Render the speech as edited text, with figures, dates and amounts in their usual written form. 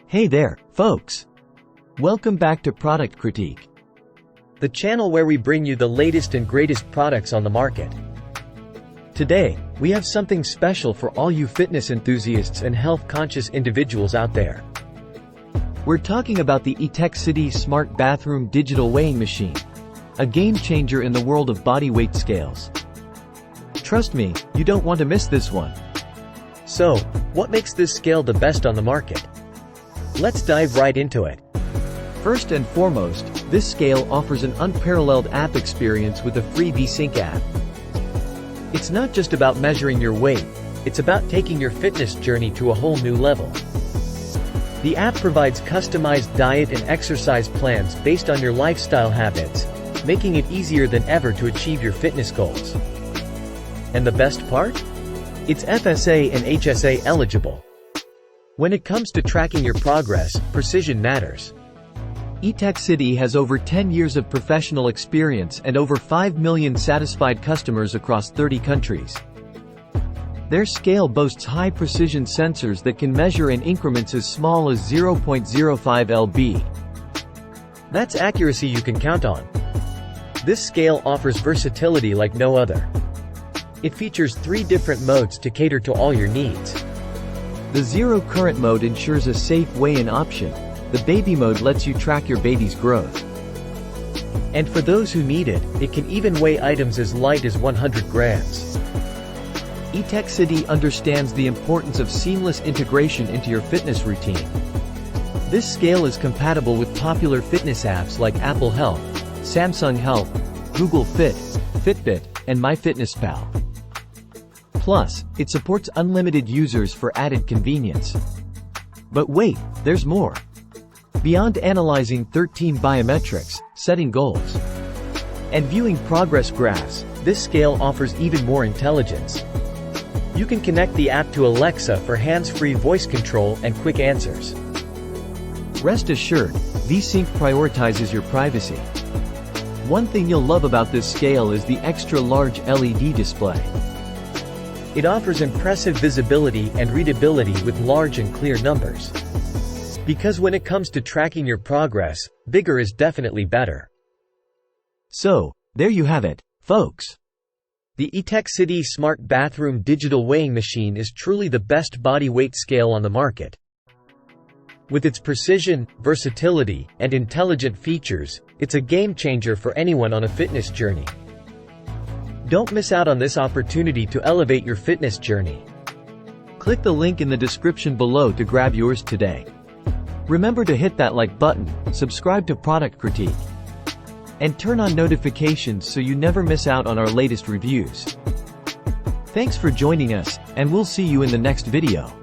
Hey there, folks! Welcome back to Product Critique, the channel where we bring you the latest and greatest products on the market. Today, we have something special for all you fitness enthusiasts and health-conscious individuals out there. We're talking about the Etekcity Smart Bathroom Digital Weighing Machine, a game-changer in the world of body weight scales. Trust me, you don't want to miss this one. So, what makes this scale the best on the market? Let's dive right into it. First and foremost, this scale offers an unparalleled app experience with a free V-Sync app. It's not just about measuring your weight, it's about taking your fitness journey to a whole new level. The app provides customized diet and exercise plans based on your lifestyle habits, making it easier than ever to achieve your fitness goals. And the best part? It's FSA and HSA eligible. When it comes to tracking your progress, precision matters. Etekcity has over 10 years of professional experience and over 5 million satisfied customers across 30 countries. Their scale boasts high-precision sensors that can measure in increments as small as 0.05 lb. That's accuracy you can count on. This scale offers versatility like no other. It features 3 different modes to cater to all your needs. The zero current mode ensures a safe weigh-in option. The baby mode lets you track your baby's growth. And for those who need it, it can even weigh items as light as 100 grams. Etekcity understands the importance of seamless integration into your fitness routine. This scale is compatible with popular fitness apps like Apple Health, Samsung Health, Google Fit, Fitbit, and MyFitnessPal. Plus, it supports unlimited users for added convenience. But wait, there's more. Beyond analyzing 13 biometrics, setting goals, and viewing progress graphs, this scale offers even more intelligence. You can connect the app to Alexa for hands-free voice control and quick answers. Rest assured, V-Sync prioritizes your privacy. One thing you'll love about this scale is the extra-large LED display. It offers impressive visibility and readability with large and clear numbers. Because when it comes to tracking your progress, bigger is definitely better. So, there you have it, folks. The Etekcity Smart Bathroom Digital Weighing Machine is truly the best body weight scale on the market. With its precision, versatility, and intelligent features, it's a game-changer for anyone on a fitness journey. Don't miss out on this opportunity to elevate your fitness journey. Click the link in the description below to grab yours today. Remember to hit that like button, subscribe to Product Critique, and turn on notifications so you never miss out on our latest reviews. Thanks for joining us, and we'll see you in the next video.